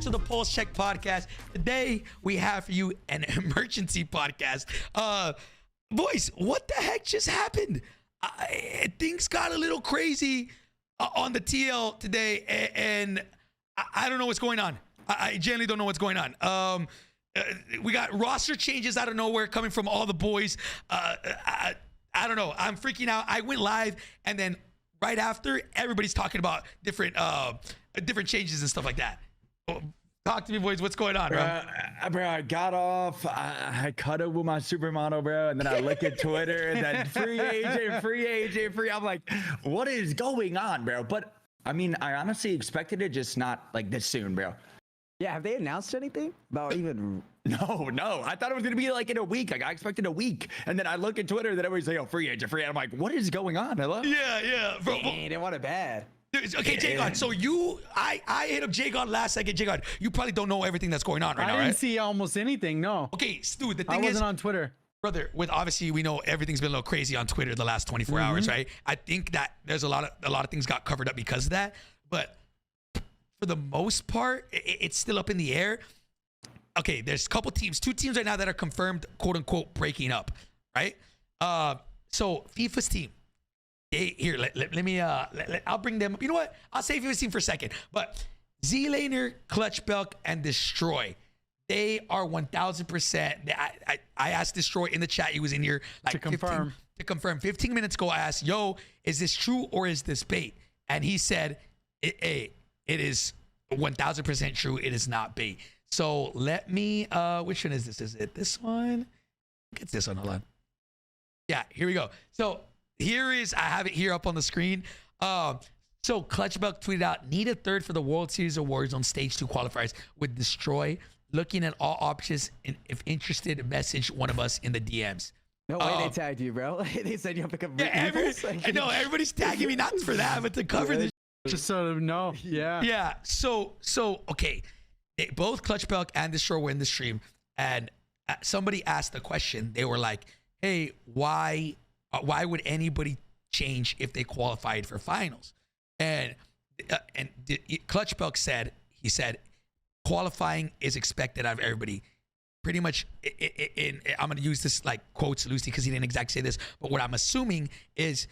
to the Pulse Check podcast. Today we have for you an emergency podcast. Boys, what the heck just happened? Things got a little crazy on the TL today, and I don't know what's going on. I genuinely don't know what's going on. We got roster changes out of nowhere coming from all the boys. I don't know. I'm freaking out. I went live, and then right after, everybody's talking about different changes and stuff like that. Talk to me, boys. What's going on, bro? I got off. I cut it with my supermodel, bro, and then I look at Twitter, and then free agent. I'm like, what is going on, bro? But I mean, I honestly expected it, just not like this soon, bro. Yeah, have they announced anything about even? No. I thought it was gonna be like in a week. Like I expected a week, and then I look at Twitter, then everybody's like, "Oh, free agent." I'm like, what is going on? Hello? Yeah, bro. Dang, they want it bad. Okay, J-God, so I hit up J-God last second. J-God, you probably don't know everything that's going on right now, right? I didn't see almost anything, no. Okay, Stu, the I thing is... wasn't on Twitter. Brother, with obviously we know everything's been a little crazy on Twitter the last 24 hours, right? I think that there's a lot of things got covered up because of that, but for the most part, it's still up in the air. Okay, there's a couple teams, 2 teams right now that are confirmed, quote unquote, breaking up, right? So FIFA's team. Here, let me, I'll bring them. You know what? I'll save FIFA's team for a second. But Z-Laner, Clutch Belk, and Destroy. They are 1000%. I asked Destroy in the chat. He was in here like to confirm. 15 minutes ago, I asked, yo, is this true or is this bait? And he said, it is 1000% true. It is not bait. So let me, which one is this? Is it this one? It's this one. Hold on. Yeah, here we go. So here is, I have it here up on the screen. So Clutch Belk tweeted out, need a third for the World Series of Warzone Stage 2 qualifiers with Destroy. Looking at all options, and if interested, message one of us in the DMs. No way they tagged you, bro. They said you have to come. Yeah, I know everybody's tagging me, not for that, but to cover this. Just so no, yeah. Yeah. So okay, both Clutch Belk and Destroy were in the stream, and somebody asked a question. They were like, "Hey, why would anybody change if they qualified for finals?" And Clutch Belk said, he said, qualifying is expected out of everybody. Pretty much, I'm going to use this like quotes loosely because he didn't exactly say this, but what I'm assuming is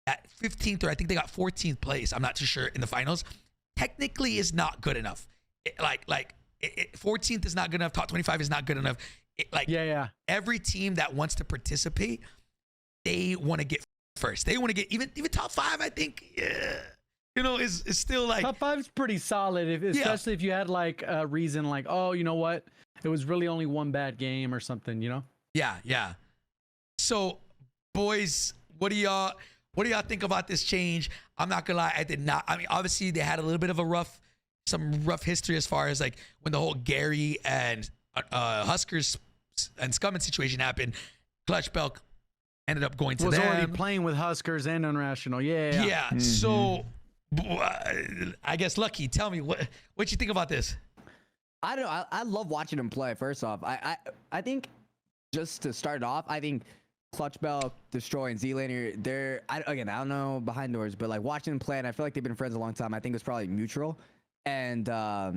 at 15th, or I think they got 14th place, I'm not too sure, in the finals, technically is not good enough. 14th is not good enough, top 25 is not good enough. Every team that wants to participate, they want to get first. They want to get even top 5, I think. You know, is still like top 5 is pretty solid, especially if you had like a reason, like, oh, you know what, it was really only one bad game or something, you know. Yeah. So, boys, what do y'all think about this change? I'm not gonna lie, I did not. I mean, obviously they had a little bit of some rough history as far as like when the whole Gary and Huskers and Scummin situation happened. Clutch Belk ended up going to them. Was already playing with Huskers and Unrational. Yeah. So I guess Lucky, tell me what you think about this. I don't know. I love watching him play. First off, I think just to start off, I think Clutch Belk, Destroy, and Z-Laner, I don't know behind doors, but like watching them play, and I feel like they've been friends a long time. I think it's probably mutual, and I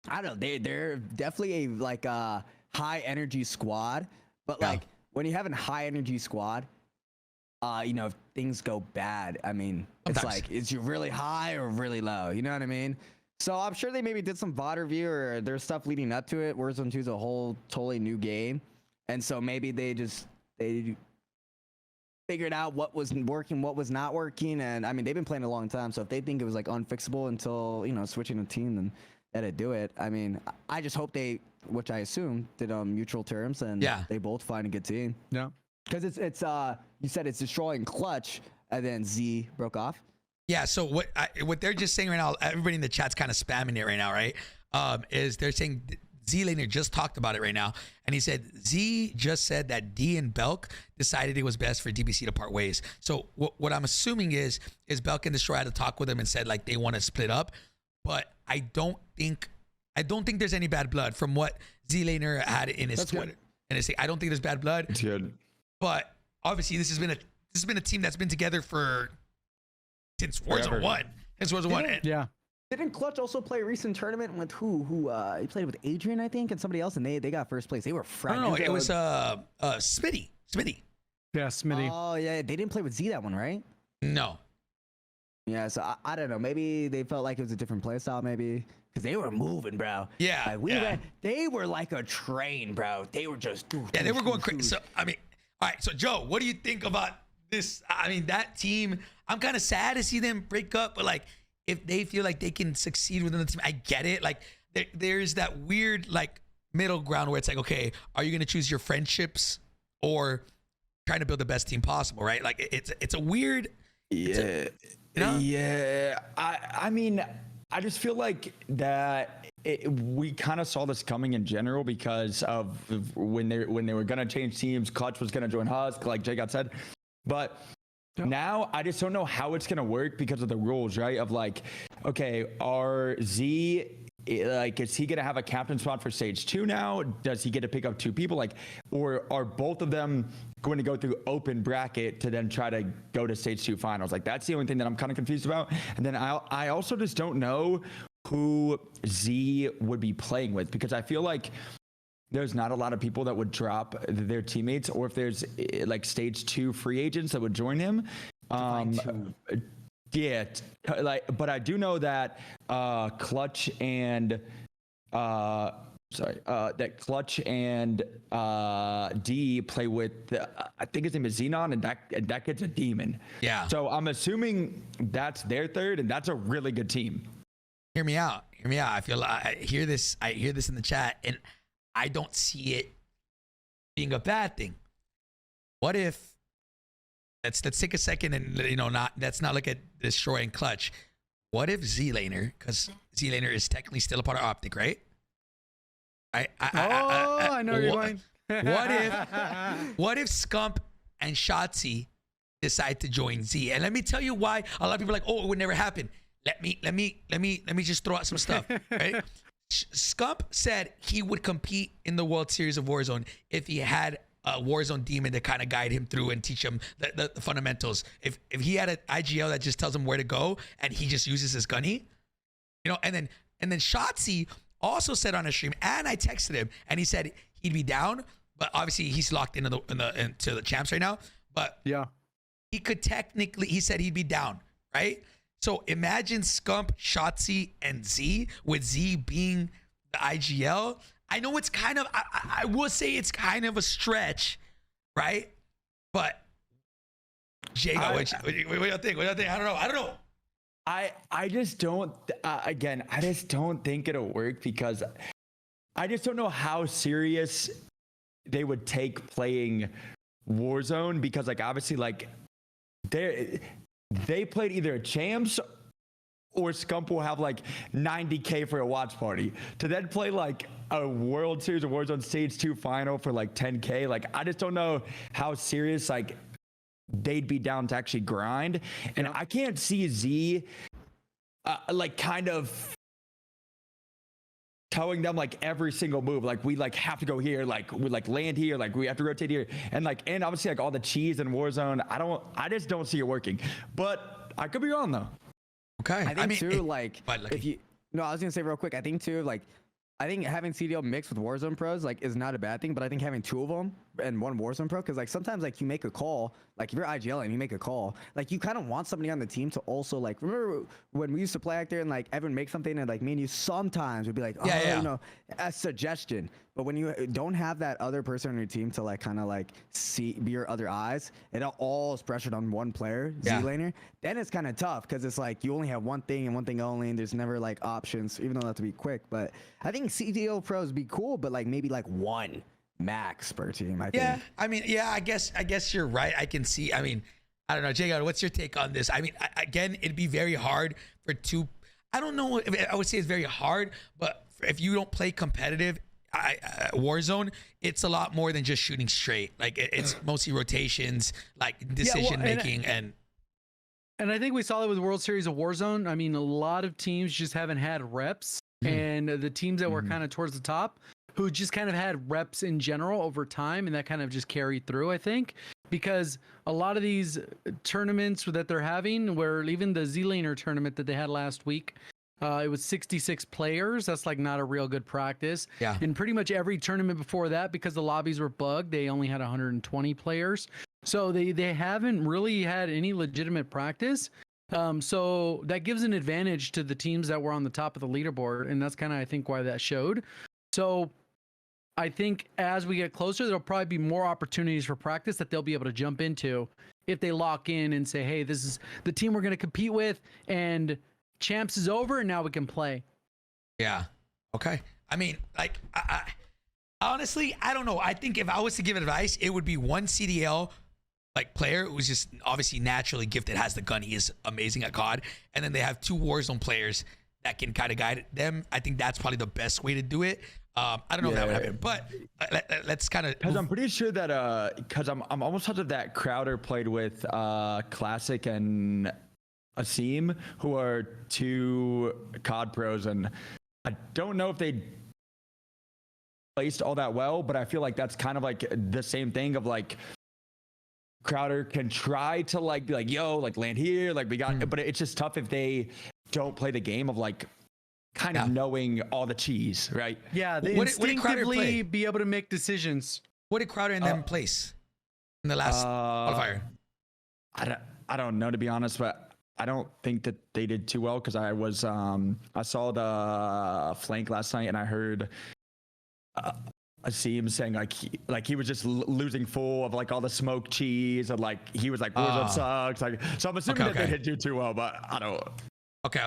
don't know. They're definitely a high energy squad, but like when you have a high energy squad, you know, if things go bad, I mean, it's like, is you really high or really low? You know what I mean? So I'm sure they maybe did some VOD review or there's stuff leading up to it. Warzone 2 is a whole totally new game. And so maybe they figured out what was working, what was not working. And I mean, they've been playing a long time. So if they think it was like unfixable until, you know, switching a team, then that'd do it. I mean, I just hope they, which I assume, did on mutual terms and they both find a good team. Yeah. Because it's you said it's destroying Clutch, and then Z broke off. Yeah. So what they're just saying right now, everybody in the chat's kind of spamming it right now, right? Is they're saying Z-Laner just talked about it right now, and he said Z just said that D and Belk decided it was best for DBC to part ways. So what I'm assuming is Belk and Destroy had to talk with him and said like they want to split up, but I don't think there's any bad blood from what Z-Laner had in his Twitter. And I say I don't think there's bad blood. It's good. But obviously, this has been a team that's been together since Warzone 1. Since Warzone 1. Yeah. Didn't Clutch also play a recent tournament with who? He played with Adrian, I think, and somebody else, and they got first place. They were friends. No, it was Smitty. Yeah, Smitty. Oh yeah, they didn't play with Z that one, right? No. Yeah, so I don't know. Maybe they felt like it was a different play style, maybe because they were moving, bro. Yeah, like, they were like a train, bro. They were just they were going crazy. So I mean, all right. So Joe, what do you think about this? I mean, that team. I'm kind of sad to see them break up, but like, if they feel like they can succeed within the team, I get it. Like, there's that weird like middle ground where it's like, okay, are you gonna choose your friendships or trying to build the best team possible, right? Like, it's a weird. Yeah. Yeah. I mean, I just feel like that we kind of saw this coming in general because of when they were gonna change teams. Clutch was gonna join Husk, like Jay got said, but now I just don't know how it's gonna work because of the rules, right? Of like, okay, are Z like, is he gonna have a captain spot for stage 2 now? Does he get to pick up 2 people? Like, or are both of them going to go through open bracket to then try to go to stage 2 finals? Like, that's the only thing that I'm kind of confused about. And then I also just don't know who Z would be playing with, because I feel like there's not a lot of people that would drop their teammates, or if there's like stage 2 free agents that would join him. Yeah, but I do know that Clutch and that Clutch and D play with I think his name is Xenon, and that kid's a demon. Yeah. So I'm assuming that's their third, and that's a really good team. Hear me out. I hear this in the chat, and I don't see it being a bad thing. What if let's take a second and let's not look at destroying Clutch. What if Z-Laner, because Z-Laner is technically still a part of Optic, right? I know you're going. What if Scump and Shotzi decide to join Z? And let me tell you why. A lot of people are like, oh, it would never happen. Let me just throw out some stuff, right? Scump said he would compete in the World Series of Warzone if he had a Warzone demon to kind of guide him through and teach him the fundamentals. If he had an IGL that just tells him where to go and he just uses his gunny, and then Shotzi also said on a stream, and I texted him, and he said he'd be down, but obviously he's locked into the champs right now. But yeah, he said he'd be down, right? So imagine Scump, Shotzi, and Z, with Z being the IGL. I know it's kind of, I will say it's kind of a stretch, right? But Jago, what do you think? What do you think? I don't know. I just don't, again, I just don't think it'll work, because I just don't know how serious they would take playing Warzone, because like, obviously, like, they played either a champs or Scump will have like 90K for a watch party to then play like a World Series of Warzone stage 2 final for like 10K. Like, I just don't know how serious like they'd be down to actually grind. And I can't see Z like kind of telling them like every single move, like we like have to go here, like we like land here, like we have to rotate here, and obviously like all the cheese in Warzone. I just don't see it working, but I could be wrong though. Okay. I think too, like, but if you, no, I was gonna say real quick. I think too, like, I think having CDL mixed with Warzone pros like is not a bad thing, but I think having 2 of them and 1 Warzone pro, because like sometimes like you make a call, like if you're IGL and you make a call, like you kind of want somebody on the team to also like, remember when we used to play out there and like everyone make something and like me and you sometimes would be like, a suggestion. But when you don't have that other person on your team to like kind of like be your other eyes, it all is pressured on one player, Z-Laner, then it's kind of tough, because it's like you only have one thing and one thing only, and there's never like options, even though that to be quick. But I think CDO pros be cool, but like maybe like 1 max per team, I think. I mean, I guess you're right. I can see. I mean, I don't know, Jago, what's your take on this? I mean, again, it'd be very hard for 2. I don't know if I would say it's very hard, but if you don't play competitive Warzone, it's a lot more than just shooting straight. Like it's mostly rotations, like decision making, and I think we saw that with World Series of Warzone. I mean, a lot of teams just haven't had reps, and the teams that were kind of towards the top, who just kind of had reps in general over time, and that kind of just carried through, I think, because a lot of these tournaments that they're having, where even the Z-Laner tournament that they had last week, It was 66 players. That's like not a real good practice. Yeah. In pretty much every tournament before that, because the lobbies were bugged, they only had 120 players. So they haven't really had any legitimate practice. So that gives an advantage to the teams that were on the top of the leaderboard, and that's kind of I think why that showed. So I think as we get closer, there'll probably be more opportunities for practice that they'll be able to jump into if they lock in and say, hey, this is the team we're going to compete with, and champs is over, and now we can play. Yeah. Okay. I mean, like, I honestly, I don't know. I think if I was to give advice, it would be one CDL like player who's just obviously naturally gifted, has the gun. He is amazing at COD. And then they have 2 Warzone players that can kind of guide them. I think that's probably the best way to do it. I don't know if that would happen, but let's kind of. Because I'm pretty sure that because I'm almost positive that Crowder played with Classic and Asim, who are 2 COD pros, and I don't know if they placed all that well, but I feel like that's kind of like the same thing of like Crowder can try to like be like, yo, like land here, like we got, but it's just tough if they don't play the game of like kind of knowing all the cheese, right? Yeah, they What did Crowder instinctively play? be able to make decisions. What did Crowder and them place in the last qualifier? I don't know, to be honest, but I don't think that they did too well because I was I saw the flank last night and I heard Asim saying like he was just losing full of like all the smoked cheese and like he was like Warzone sucks, like, so I'm assuming that they didn't do too well, but I don't. Okay.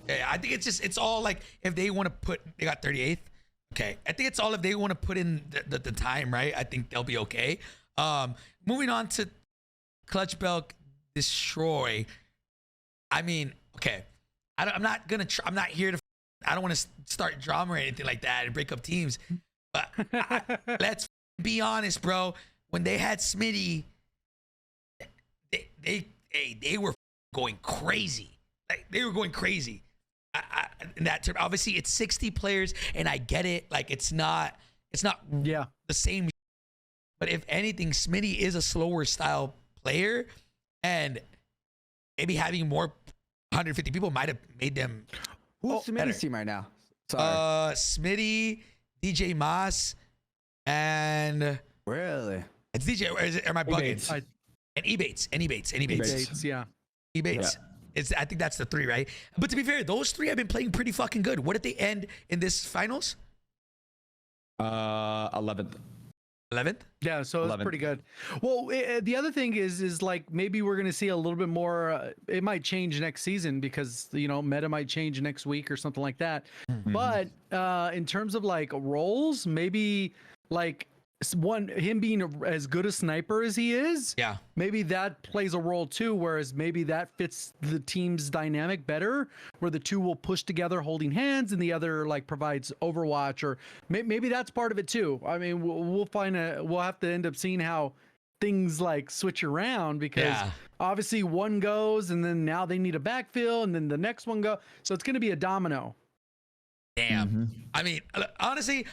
Yeah, I think it's all like if they want to put, they got 38th. Okay, I think it's all if they want to put in the time, right? I think they'll be okay. Moving on to Clutch Belk Destroy. I mean, okay, I'm not here to. I don't want to start drama or anything like that and break up teams. But let's be honest, bro. When they had Smitty, they were going crazy. Like, they were going crazy. In that term, obviously it's 60 players, and I get it. Like it's not the same. But if anything, Smitty is a slower style player, and maybe having more 150 people might have made them. Who's Smitty's team right now? Sorry. Smitty, DJ Moss, and Really? it's DJ. Or am I bugging? And Ebates. Yeah. Ebates. I think that's the 3, right? But to be fair, those 3 have been playing pretty fucking good. What did they end in this finals? 11th. 11th? Yeah, so it's pretty good. Well, the other thing is like maybe we're gonna see a little bit more. It might change next season because meta might change next week or something like that. Mm-hmm. But in terms of like roles, maybe like him being as good a sniper as he is, maybe that plays a role too. Whereas maybe that fits the team's dynamic better, where the 2 will push together holding hands, and the other like provides Overwatch, or maybe that's part of it too. I mean, we'll have to end up seeing how things like switch around because obviously one goes, and then now they need a backfill, and then the next one go. So it's going to be a domino. Damn. Mm-hmm. I mean, honestly,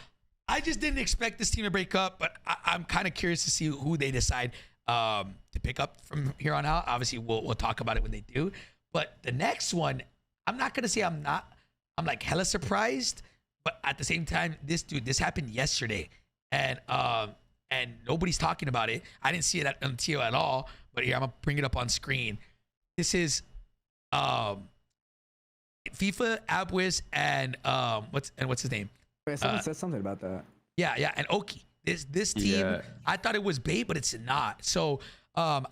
I just didn't expect this team to break up, but I'm kind of curious to see who they decide to pick up from here on out. Obviously, we'll talk about it when they do. But the next one, I'm not gonna say I'm like hella surprised, but at the same time, this happened yesterday, and nobody's talking about it. I didn't see it until at all, but here I'm gonna bring it up on screen. This is FIFA, Abwiz, and what's his name? Wait, someone said something about that. Yeah, and Oki. This team, I thought it was bait, but it's not. So, I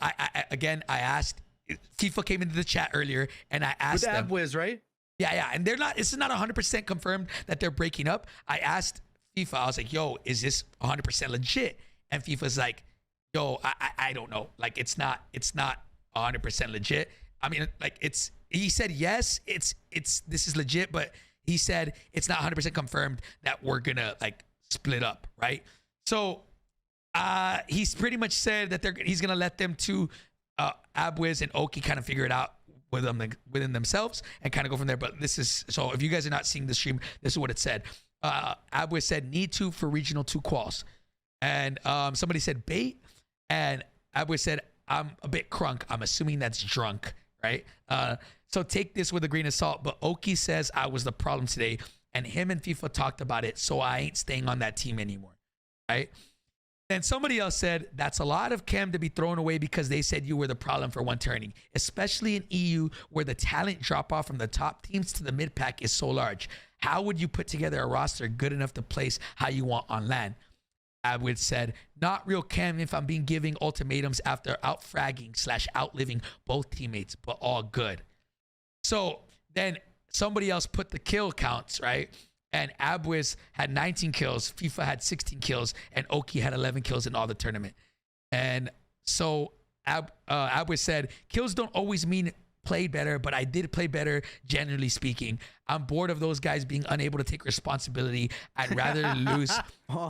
asked. FIFA came into the chat earlier, and I asked them. With Abwiz, right? Yeah, and they're not. This is not 100% confirmed that they're breaking up. I asked FIFA. I was like, "Yo, is this 100% legit?" And FIFA's like, "Yo, I don't know. Like, it's not 100% legit. I mean, like, it's." He said yes, it's this is legit, but he said it's not 100% confirmed that we're gonna like split up, right? So he's pretty much said that he's gonna let them two, Abwiz and Oki, kind of figure it out within themselves and kind of go from there. But this is, so if you guys are not seeing the stream, this is what it said. Abwiz said need to for regional 2 quals, and somebody said bait, and Abwiz said I'm a bit crunk. I'm assuming that's drunk, right? So take this with a grain of salt. But Oki says I was the problem today, and him and FIFA talked about it, so I ain't staying on that team anymore. Right? And somebody else said, that's a lot of chem to be thrown away because they said you were the problem for one turning, especially in EU where the talent drop off from the top teams to the mid pack is so large. How would you put together a roster good enough to place how you want on LAN? Abwood said, not real chem if I'm being giving ultimatums after out-fragging / outliving both teammates, but all good. So then somebody else put the kill counts, right? And Abwiz had 19 kills, FIFA had 16 kills, and Oki had 11 kills in all the tournament. And so Abwiz said, kills don't always mean played better, but I did play better, generally speaking. I'm bored of those guys being unable to take responsibility. I'd rather lose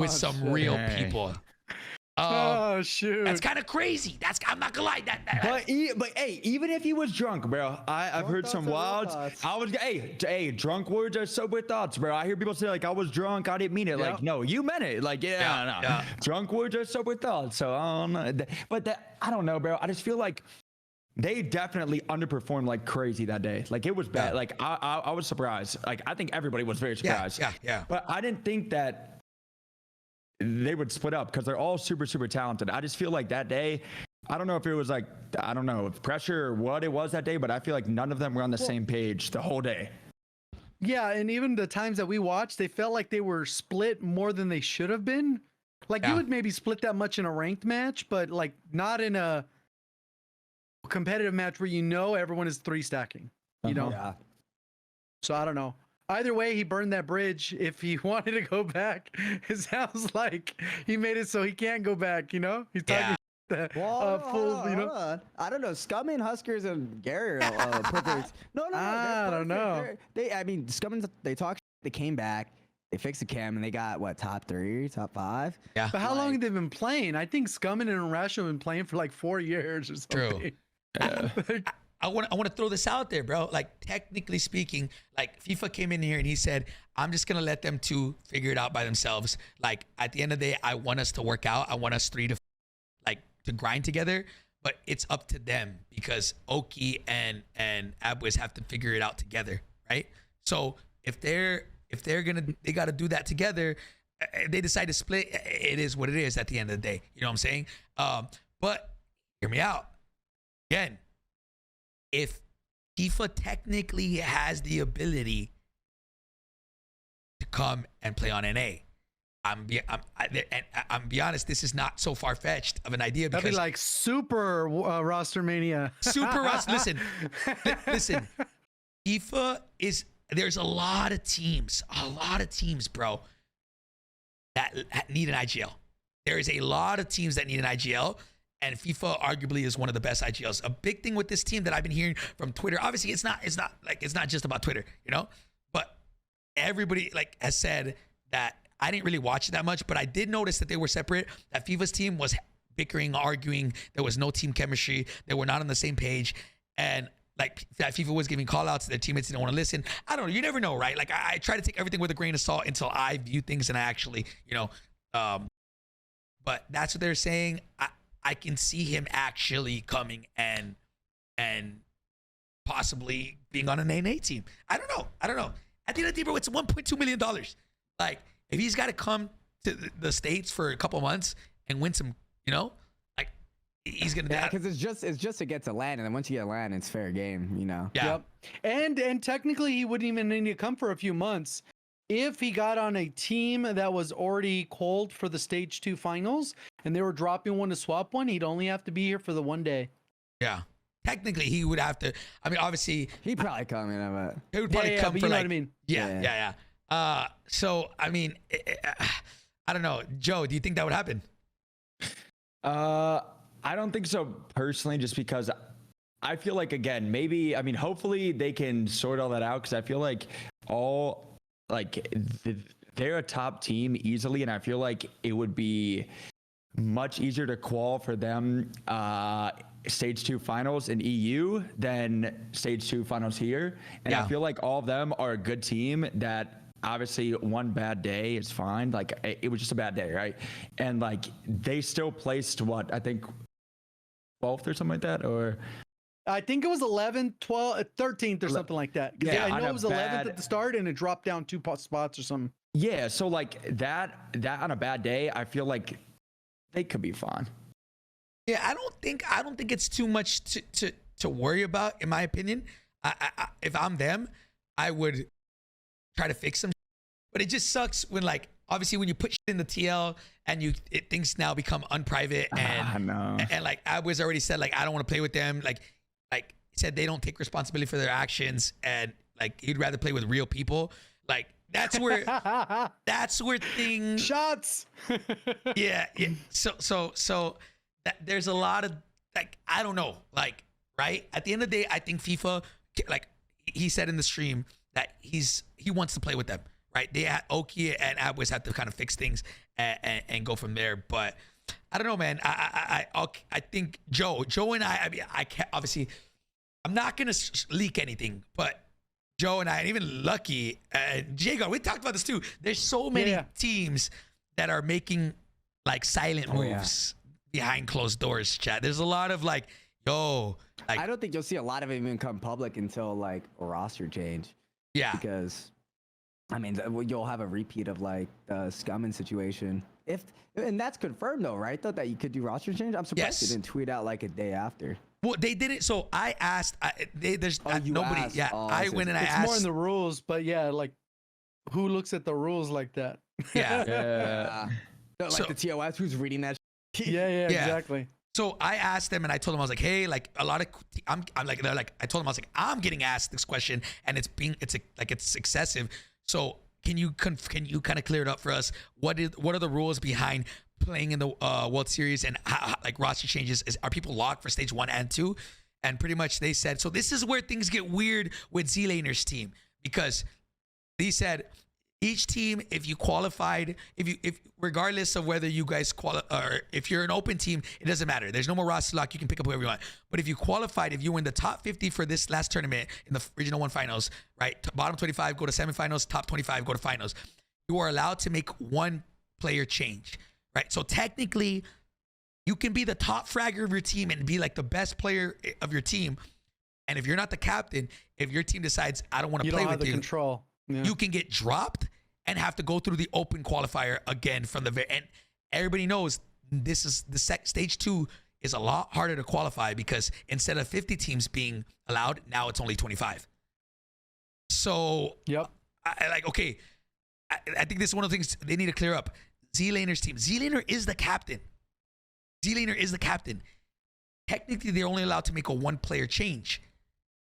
with some real people. Oh shoot! That's kind of crazy. I'm not gonna lie. But hey, even if he was drunk, bro, I've heard some wilds. Hey, drunk words are sober thoughts, bro. I hear people say like I was drunk, I didn't mean it. Like no, you meant it. Like no. Drunk words are sober thoughts. So I don't know. But I don't know, bro. I just feel like they definitely underperformed like crazy that day. Like it was bad. Yeah. Like I was surprised. Like I think everybody was very surprised. Yeah. But I didn't think that they would split up because they're all super, super talented. I just feel like that day, I don't know if it was like, I don't know if pressure or what it was that day, but I feel like none of them were on the same page the whole day. Yeah, and even the times that we watched, they felt like they were split more than they should have been. Like you would maybe split that much in a ranked match, but like not in a competitive match where everyone is 3 stacking. You know? Yeah. So I don't know. Either way, he burned that bridge. If he wanted to go back, it sounds like he made it so he can't go back. He's talking I don't know. Scum and Huskers and Gary are perfect. No. I don't know. I mean, Scum and they talk. They came back. They fixed the cam and they got what, top 3, top 5. Yeah. But how long have they been playing? I think Scummin and Irrational have been playing for like 4 years or something. True. I want to throw this out there, bro. Like technically speaking, like FIFA came in here and he said, I'm just going to let them 2 figure it out by themselves. Like at the end of the day, I want us to work out. I want us 3 to grind together, but it's up to them because Oki and Abwiz have to figure it out together. Right. So if they got to do that together, they decide to split. It is what it is at the end of the day. You know what I'm saying? But hear me out again. If FIFA technically has the ability to come and play on NA, I'm be honest, this is not so far-fetched of an idea because that'd be like super Rostermania. Super roster. Listen. FIFA is there's a lot of teams, bro, that need an IGL. There is a lot of teams that need an IGL. And FIFA arguably is one of the best IGLs. A big thing with this team that I've been hearing from Twitter, obviously it's not just about Twitter, but everybody has said that I didn't really watch it that much, but I did notice that they were separate, that FIFA's team was bickering, arguing, there was no team chemistry, they were not on the same page, and that FIFA was giving call outs, their teammates didn't want to listen. I don't know, you never know, right? Like I try to take everything with a grain of salt until I view things and I actually, but that's what they're saying. I can see him actually coming and possibly being on an NA team. I don't know. At the end of the day, bro, it's $1.2 million. Like, if he's got to come to the States for a couple months and win some, like, he's gonna. Yeah, because it's just to get to LAN, and then once you get LAN, it's fair game. Yeah. Yep. And technically, he wouldn't even need to come for a few months. If he got on a team that was already called for the stage 2 finals and they were dropping one to swap one, he'd only have to be here for the 1 day. Yeah. Technically, he would have to. I mean, obviously, he'd probably come in. But he would probably come but for you know what I mean? Yeah. So I mean, I don't know, Joe. Do you think that would happen? I don't think so personally, just because I feel like hopefully they can sort all that out because I feel like they're a top team easily, and I feel like it would be much easier to qual for them stage 2 finals in EU than stage 2 finals here. And I feel like all of them are a good team that obviously one bad day is fine. Like it was just a bad day, right? And like they still placed what I think 12th or something like that, or I think it was 11th, 12th, 13th or something like that. 'Cause Yeah, I on know a it was 11th bad- at the start and it dropped down 2 spots or something. Yeah, so like that on a bad day, I feel like they could be fine. Yeah, I don't think it's too much to worry about, in my opinion. If I'm them, I would try to fix them. But it just sucks when, like, obviously when you put shit in the TL and things now become unprivate, and know. and like I was already said, like, I don't want to play with them. Like he said, they don't take responsibility for their actions, and like he'd rather play with real people. Like that's where things Shots. yeah. So there's a lot of, like, I don't know, like, right at the end of the day, I think FIFA, like he said in the stream, that he wants to play with them, right? They had Oki and Abwis have to kind of fix things and go from there. But I don't know, man. I think Joe and I mean, I can't, obviously I'm not gonna leak anything, but Joe and I, and even Lucky and Jago, we talked about this too. There's so many teams that are making like silent moves behind closed doors, chat. There's a lot of like, yo, like, I don't think you'll see a lot of it even come public until like a roster change. Yeah. Because, I mean, you'll have a repeat of like the Scummin situation. And that's confirmed though, right? Though that you could do roster change. I'm surprised they didn't tweet out like a day after. Well, they didn't. So I asked. There's nobody. Asked. Yeah, I went and I asked. It's more in the rules, but yeah, like who looks at the rules like that? Yeah. So, like the TOS, who's reading that? Yeah, exactly. So I asked them, and I told them, I was like, hey, like a lot of, I'm like, they're like, I told them, I was like, I'm getting asked this question, and it's excessive. So can you kind of clear it up for us? What are the rules behind playing in the World Series, and how, like, roster changes? Are people locked for stage 1 and 2? And pretty much they said, so this is where things get weird with Z-Laner's team, because they said each team, if you qualified, if regardless of whether you guys or if you're an open team, it doesn't matter. There's no more roster lock. You can pick up whoever you want. But if you qualified, if you were in the top 50 for this last tournament in the Regional 1 finals, right? Bottom 25 go to semifinals, top 25 go to finals. You are allowed to make one player change, right? So technically, you can be the top fragger of your team and be like the best player of your team. And if you're not the captain, if your team decides, I don't want to play with you, control. Yeah. You can get dropped and have to go through the open qualifier again from the very end. Everybody knows this is stage 2 is a lot harder to qualify, because instead of 50 teams being allowed, now it's only 25. So I think this is one of the things they need to clear up. Z-Laner's team. Z-Laner is the captain. Z-Laner is the captain. Technically, they're only allowed to make a 1-player change.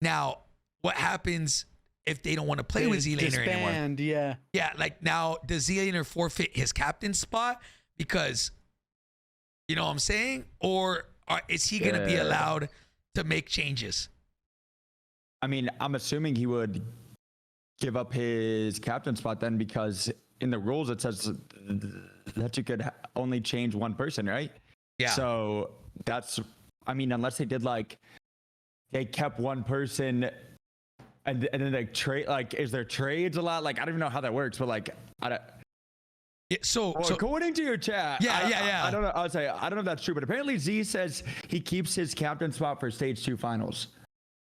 Now, what happens if they don't want to play with Z-Laner anymore? Yeah, like now, does Z-Laner forfeit his captain spot? Because, you know what I'm saying? Or is he going to be allowed to make changes? I mean, I'm assuming he would give up his captain spot then, because in the rules it says that you could only change one person, right? Yeah. So that's, I mean, unless they did like, they kept one person and then they trade, like, is there trades a lot? Like, I don't even know how that works, but like, I don't. Yeah, so according to your chat, I don't know. I don't know if that's true, but apparently Z says he keeps his captain spot for stage 2 finals.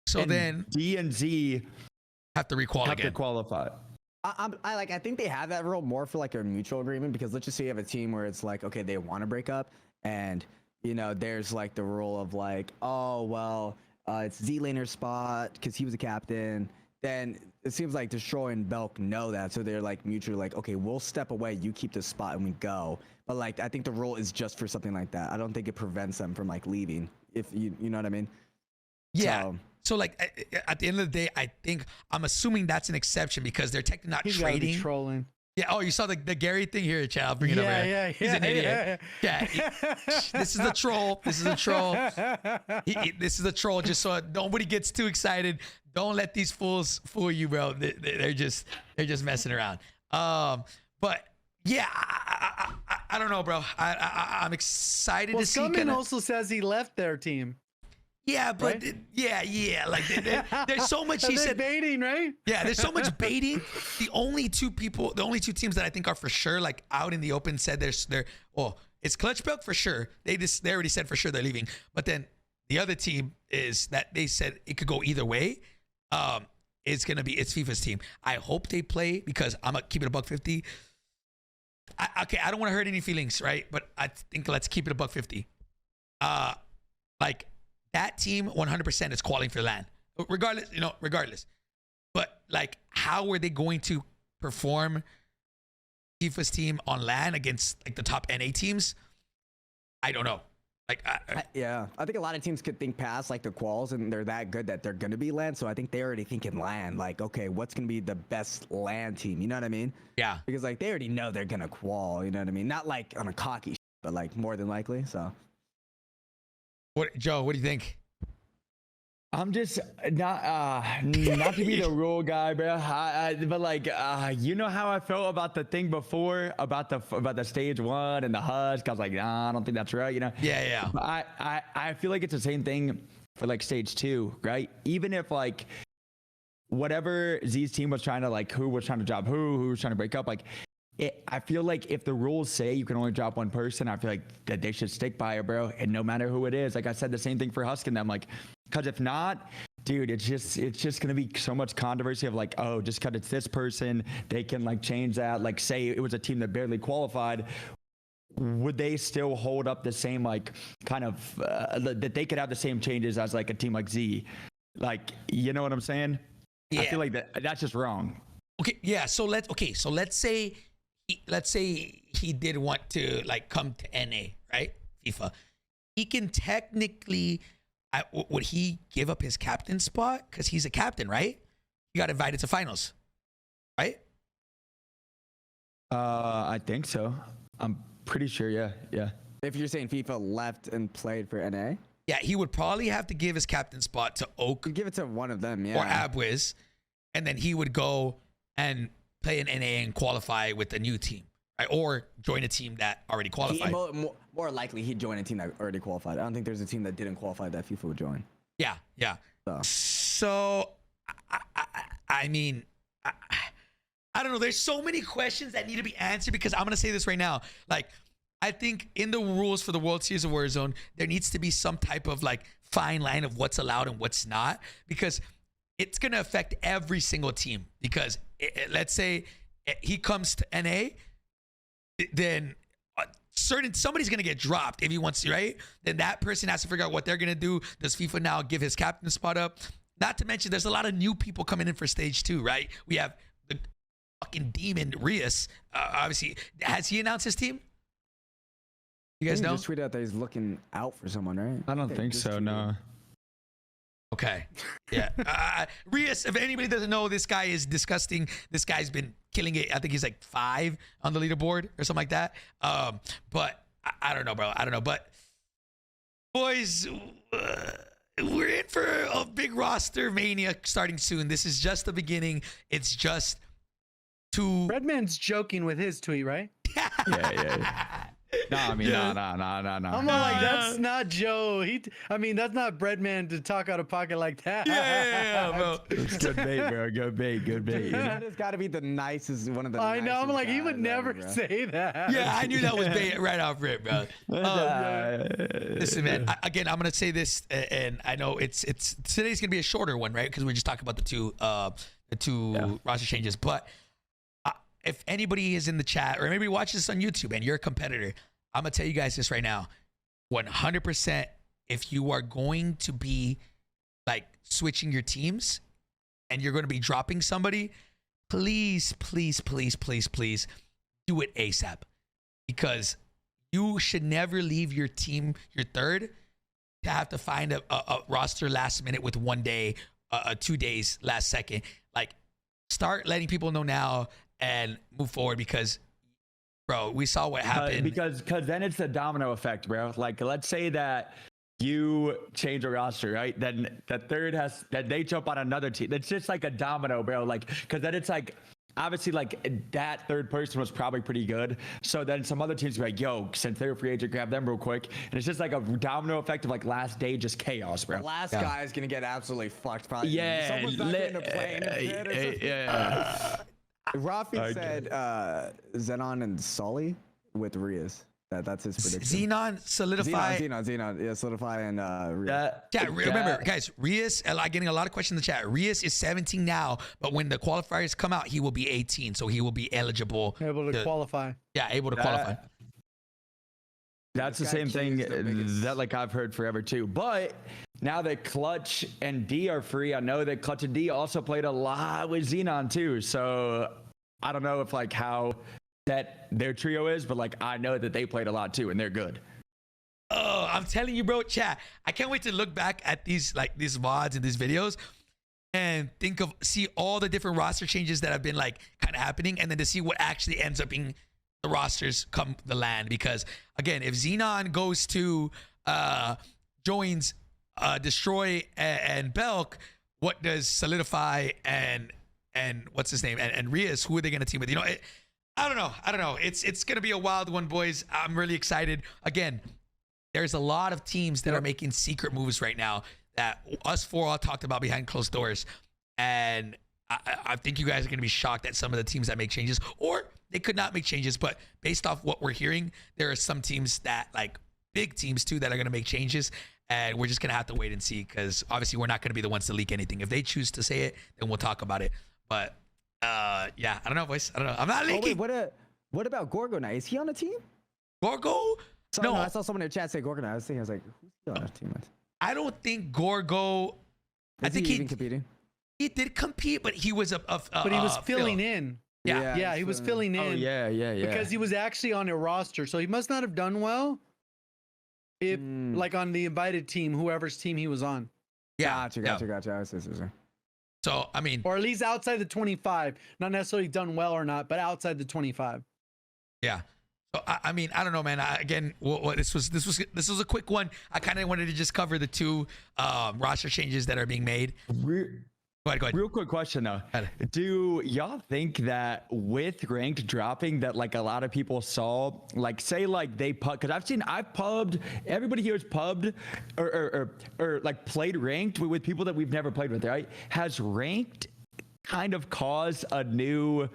So and then D and Z have to have to qualify. I think they have that rule more for like a mutual agreement, because let's just say you have a team where it's like, okay, they want to break up, and you know, there's like the rule of like, oh well, it's Z-Laner's spot because he was a captain. Then it seems like Destroy and Belk know that, so they're like mutually like, okay, we'll step away, you keep the spot, and we go. But like, I think the rule is just for something like that. I don't think it prevents them from like leaving, if you know what I mean. Yeah. So like at the end of the day, I'm assuming that's an exception, because they're technically not trading. Be trolling. Yeah. Oh, you saw the Gary thing here, Chad. I'll bring it over. Yeah. He's an idiot. Yeah. This is the troll. This is a troll. This is a troll. Just so nobody gets too excited. Don't let these fools fool you, bro. They're just messing around. But yeah, I don't know, bro. I'm excited to see. Scummin also says he left their team. Yeah, but right? yeah. Like there's so much. He said baiting, right? Yeah, there's so much baiting. The only two teams that I think are for sure like out in the open said it's Clutch Belt for sure. They already said for sure they're leaving. But then the other team is that they said it could go either way. It's FIFA's team. I hope they play because I'm gonna keep it a $150. Okay, I don't want to hurt any feelings, right? But I think let's keep it a $150. Like that team 100% is qualifying for LAN, regardless. But like, how are they going to perform FIFA's team on LAN against like the top NA teams? I don't know. Like, yeah, I think a lot of teams could think past like the quals, and they're that good that they're gonna be LAN. So I think they already thinking LAN. Like, okay, what's gonna be the best LAN team? You know what I mean? Yeah. Because like they already know they're gonna qual. You know what I mean? Not like on a cocky, but like more than likely. So. Joe? What do you think? I'm just not to be the rule guy, bro. But like, you know how I felt about the thing before about the stage 1 and the husk. I was like, nah, I don't think that's right. You know? Yeah. I feel like it's the same thing for like stage 2, right? Even if like whatever Z's team was trying to like, who was trying to drop who was trying to break up, like. I feel like if the rules say you can only drop one person, I feel like that they should stick by it, bro. And no matter who it is, like I said, the same thing for Husk and them. Like, because if not, dude, it's just gonna be so much controversy of like, oh, just because it's this person, they can like change that. Like, say it was a team that barely qualified, would they still hold up the same like kind of that they could have the same changes as like a team like Z? Like, you know what I'm saying? Yeah. I feel like that's just wrong. Okay. Yeah. So let's say he did want to like come to NA, right? FIFA. He can technically, would he give up his captain spot? Because he's a captain, right? He got invited to finals, right? I think so. I'm pretty sure. Yeah. If you're saying FIFA left and played for NA, Yeah, he would probably have to give his captain spot to Oak give it to one of them, yeah. or Abwiz, and then he would go and play in NA and qualify with a new team, right? Or join a team that already qualified. More likely he'd join a team that already qualified. I don't think there's a team that didn't qualify that FIFA would join. Yeah. So I mean, I don't know. There's so many questions that need to be answered because I'm gonna say this right now. Like, I think in the rules for the World Series of Warzone, there needs to be some type of like fine line of what's allowed and what's not, because it's gonna affect every single team. Because let's say he comes to NA, then somebody's gonna get dropped if he wants to, right? Then that person has to figure out what they're gonna do. Does FIFA now give his captain spot up? Not to mention, there's a lot of new people coming in for stage 2, right? We have the fucking demon Rias. Obviously, has he announced his team? You guys know? He just tweeted out that he's looking out for someone, right? I don't think so. No. Okay. Yeah. Rias, if anybody doesn't know, this guy is disgusting. This guy's been killing it. I think he's like 5 on the leaderboard or something like that. But I don't know, bro. I don't know. But boys, we're in for a big roster mania starting soon. This is just the beginning. It's just to Redman's joking with his tweet, right? Yeah. No, I mean, no. I'm like, that's not Joe. That's not Breadman to talk out of pocket like that. Yeah, bro. It's good bait, bro. Good bait. You know? That has got to be the nicest, one of the I know. I'm nicest like, he would guys never ever, bro. say that. Yeah, I knew that was bait right off rip, bro. Listen, man. Again, I'm gonna say this, and I know it's today's gonna be a shorter one, right? Because we're just talking about the two roster changes. But if anybody is in the chat or maybe watches this on YouTube and you're a competitor, I'm gonna tell you guys this right now: 100%. If you are going to be like switching your teams and you're going to be dropping somebody, please do it ASAP, because you should never leave your team, your third, to have to find a roster last minute with 1 day, 2 days last second. Like, start letting people know now and move forward, because bro, we saw what happened. Because then it's the domino effect, bro. Like, let's say that you change a roster, right? Then the third that they jump on another team. It's just like a domino, bro. Like, because then it's like, obviously, like, that third person was probably pretty good. So then some other teams be like, yo, since they're a free agent, grab them real quick. And it's just like a domino effect of like last day, just chaos, bro. The last guy is going to get absolutely fucked, probably. Yeah. Someone's not going to play. Yeah. Rafi said Zenon and Sully with Rias. That's his prediction. Xenon solidify. Xenon. Yeah, solidify and Remember, guys, Rias, getting a lot of questions in the chat. Rias is 17 now, but when the qualifiers come out, he will be 18, so he will be eligible. Able to qualify. Yeah, able to qualify. That's the same thing that like I've heard forever too. But now that Clutch and D are free, I know that Clutch and D also played a lot with Xenon too. So I don't know if like how that their trio is, but like I know that they played a lot too, and they're good. Oh, I'm telling you, bro, chat. I can't wait to look back at these VODs and these videos and see all the different roster changes that have been like kind of happening, and then to see what actually ends up being the rosters come the land. Because again, if Xenon goes to joins Destroy and Belk, what does Solidify and what's his name and Rias, who are they gonna team with? I don't know. It's gonna be a wild one, boys. I'm really excited. Again, there's a lot of teams that are making secret moves right now that us four all talked about behind closed doors, and I think you guys are gonna be shocked at some of the teams that make changes, or they could not make changes. But based off what we're hearing, there are some teams that, like big teams too, that are gonna make changes, and we're just gonna have to wait and see, because obviously we're not gonna be the ones to leak anything. If they choose to say it, then we'll talk about it. But yeah, I don't know, boys. I don't know. I'm not leaking. Oh, wait, what about Gorgo now? Is he on the team? Gorgo? No, I saw someone in the chat say Gorgo now. I was like, who's he on the team with? I don't think Gorgo. I think he even competing. He did compete, but he was but he was filling in. Yeah, he was filling in. Oh yeah. Because he was actually on a roster, so he must not have done well. If like on the invited team, whoever's team he was on. Yeah, Gotcha. I see. So I mean, or at least outside the 25, not necessarily done well or not, but outside the 25. Yeah. So I mean, I don't know, man. This was a quick one. I kind of wanted to just cover the two roster changes that are being made. Go ahead. Real quick question though. Do y'all think that with ranked dropping that like a lot of people saw, like say like they pub, because I've pubbed, everybody here has pubbed or like played ranked with people that we've never played with, right? Has ranked kind of caused a new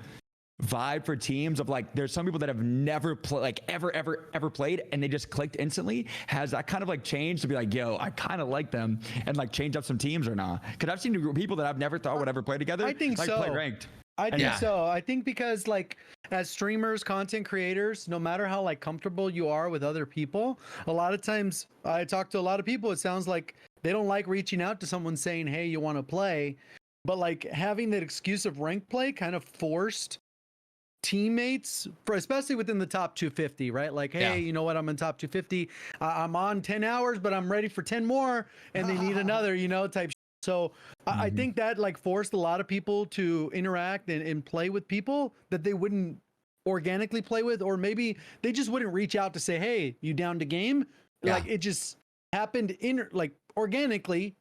vibe for teams of like there's some people that have never played, like ever played, and they just clicked instantly? Has that kind of like changed to be like, yo, I kind of like them, and like change up some teams or not? Because I've seen people that I've never thought would ever play together. I think like so. Play ranked. I think so. I think because like as streamers, content creators, no matter how like comfortable you are with other people, a lot of times I talk to a lot of people, it sounds like they don't like reaching out to someone saying, hey, you want to play? But like having that excuse of rank play kind of forced teammates, for especially within the top 250, right? Like, hey, you know what, I'm in top 250, I'm on 10 hours, but I'm ready for 10 more, and they need another, type. So I think that like forced a lot of people to interact and play with people that they wouldn't organically play with, or maybe they just wouldn't reach out to say, hey, you down to game? Like it just happened like organically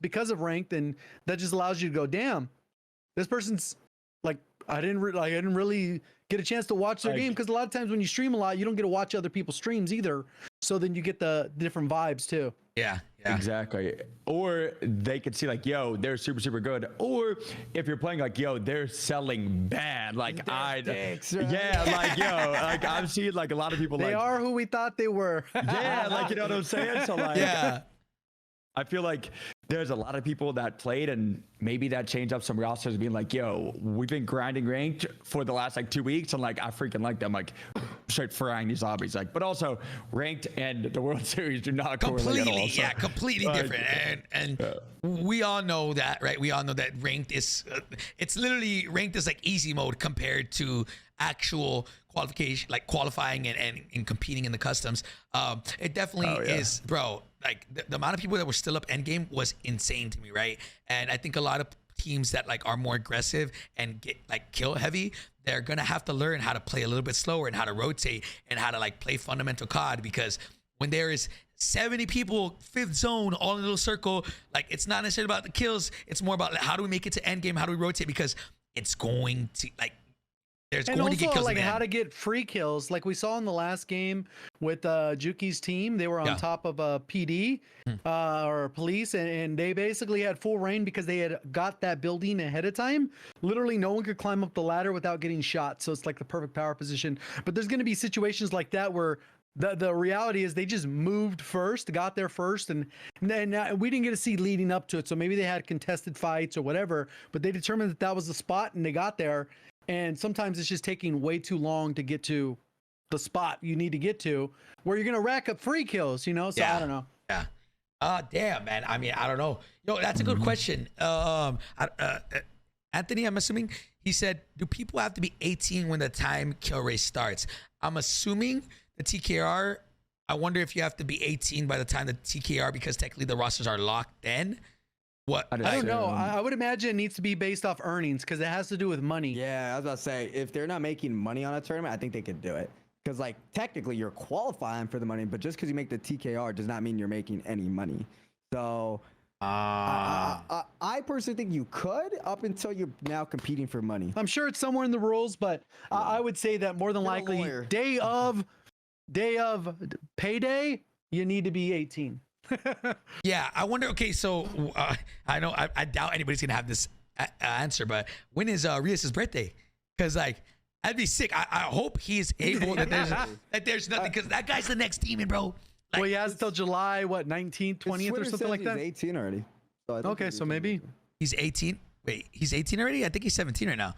because of ranked, and that just allows you to go, damn, this person's like, I didn't really get a chance to watch their game, because a lot of times when you stream a lot, you don't get to watch other people's streams either. So then you get the different vibes too. Yeah. Exactly. Or they could see like, yo, they're super good. Or if you're playing like, yo, they're selling bad. Like dicks, right? Yeah, like yo, like I've seen like a lot of people they are who we thought they were. Yeah, like you know what I'm saying? So like I feel like there's a lot of people that played, and maybe that changed up some rosters being like, yo, we've been grinding ranked for the last like 2 weeks, and like I freaking like them, like straight frying these zombies. Like, but also ranked and the World Series do not correlate at all. So, completely different. And we all know that, right? We all know that ranked is it's literally ranked is like easy mode compared to actual qualification, like qualifying and competing in the customs. It definitely is, bro. Like the amount of people that were still up endgame was insane to me, right? And I think a lot of teams that like are more aggressive and get like kill heavy, they're gonna have to learn how to play a little bit slower and how to rotate and how to like play fundamental COD, because when there is 70 people, fifth zone, all in a little circle, like it's not necessarily about the kills. It's more about like, how do we make it to endgame? How do we rotate? Because it's going to like There's And going to get also, kills like in the how end. to get free kills, like we saw in the last game with Juki's team. They were on Yeah. top of a PD or police, and they basically had full reign because they had got that building ahead of time. Literally, no one could climb up the ladder without getting shot. So it's like the perfect power position. But there's going to be situations like that where the reality is they just moved first, got there first, and then we didn't get to see leading up to it. So maybe they had contested fights or whatever, but they determined that that was the spot and they got there. And sometimes it's just taking way too long to get to the spot you need to get to where you're going to rack up free kills, you know? So I don't know. Yeah. Damn, man. I mean, I don't know. That's a good question. Anthony, I'm assuming he said, do people have to be 18 when the time kill race starts? I'm assuming the TKR, I wonder if you have to be 18 by the time the TKR, because technically the rosters are locked in. What? I I don't know. I would imagine it needs to be based off earnings because it has to do with money. Yeah, I was about to say, if they're not making money on a tournament, I think they could do it. Because, like, technically you're qualifying for the money, but just because you make the TKR does not mean you're making any money. So, I personally think you could up until you're now competing for money. I'm sure it's somewhere in the rules, but I would say that more than Get a likely, lawyer. day of payday, you need to be 18. Yeah, I wonder. Okay, so I know I doubt anybody's gonna have this answer, but when is Rios' birthday? Because like that'd be sick. I hope he's able that there's nothing, because that guy's the next demon, bro. Well, he has till July 19th, 20th, or something like that. He's 18 already. So I think Okay, he's so 18. maybe. He's 18. Wait, he's 18 already? I think he's 17 right now.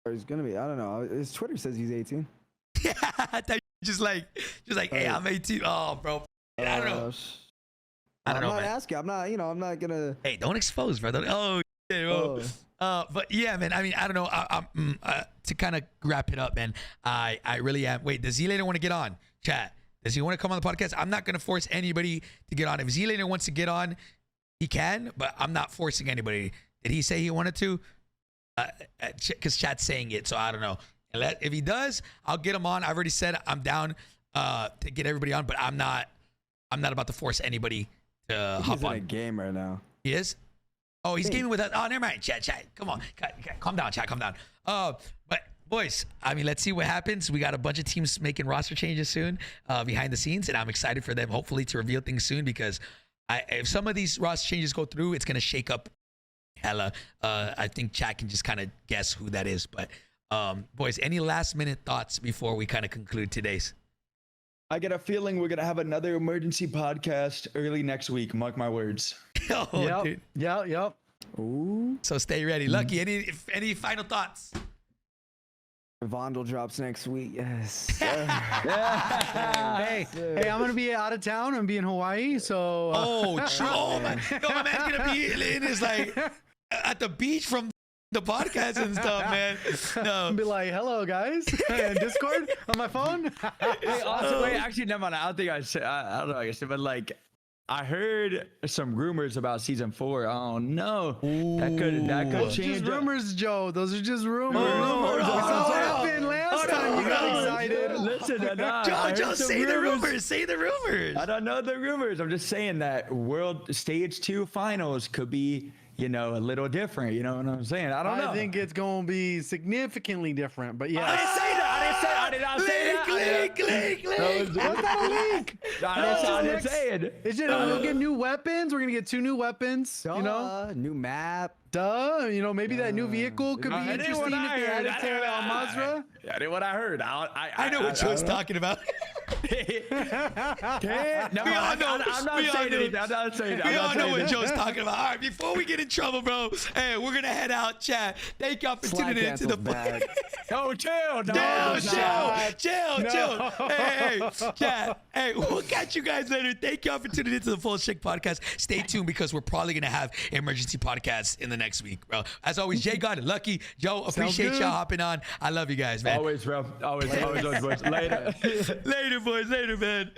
Or he's gonna be. I don't know. His Twitter says he's 18. Yeah, I thought just like, hey, I'm 18. Oh, bro. I don't know. I don't know, I'm not man. asking. I'm not. I'm not gonna. Hey, don't expose, bro. Oh, shit, bro. But yeah, man. I mean, I don't know. To kind of wrap it up, man. I really am. Wait, does Z-Later want to get on? Chat. Does he want to come on the podcast? I'm not gonna force anybody to get on. If Z-Later wants to get on, he can. But I'm not forcing anybody. Did he say he wanted to? Because chat's saying it, so I don't know. If he does, I'll get him on. I've already said I'm down to get everybody on, but I'm not about to force anybody to hop He's in on. a game right now. He is? Oh, he's gaming with us. Oh, never mind. Chat. Come on. Calm down, chat. Calm down. But boys, I mean, let's see what happens. We got a bunch of teams making roster changes soon behind the scenes, and I'm excited for them hopefully to reveal things soon, because if some of these roster changes go through, it's going to shake up hella. I think chat can just kind of guess who that is. But boys, any last minute thoughts before we kind of conclude today's? I get a feeling we're gonna have another emergency podcast early next week. Mark my words. Oh, dude. Yep. Ooh. So stay ready. Lucky, any final thoughts? Vondel drops next week. Yes. Hey, I'm gonna be out of town. I'm be in Hawaii, so. Oh man. No, my man's gonna be in his like at the beach from the podcast and stuff, man. No. I'll be like, hello guys, Discord on my phone. Hey, also, wait, actually, never mind. I don't think I said. I don't know. I said, but like, I heard some rumors about season 4. Oh no, that could Those are change. just rumors, Joe. Those are just rumors. Oh, We no, saw what no, happened last time. You got excited. Listen, Joe, say the rumors. Say the rumors. I don't know the rumors. I'm just saying that World Stage 2 finals could be, a little different. You know what I'm saying? I don't know. I think it's gonna be significantly different, but yeah. I didn't say that. I did not say that. Click. What's that a leak? I didn't say it. It's just we'll get new weapons. We're gonna get 2 new weapons. New map. Maybe that new vehicle could be I did interesting what if I they heard. added to Al-Mazrah. I did what I heard. I know what Joe's talking about. No, We all know. I'm not We all saying know. anything. I'm not saying. We all know what Joe's talking about. All right, before we get in trouble, bro, hey, we're gonna head out, chat. Thank y'all for Slide tuning in to the cancel's back. No, chill. Chill. Hey, chat. Hey, we'll catch you guys later. Thank y'all for tuning into the Full Shake podcast. Stay tuned, because we're probably gonna have emergency podcasts in the next week, bro. As always, Jay God and Lucky. Joe, appreciate good. y'all hopping on. I love you guys, man. Always, bro. Always. Later. Later, boys. Later, man.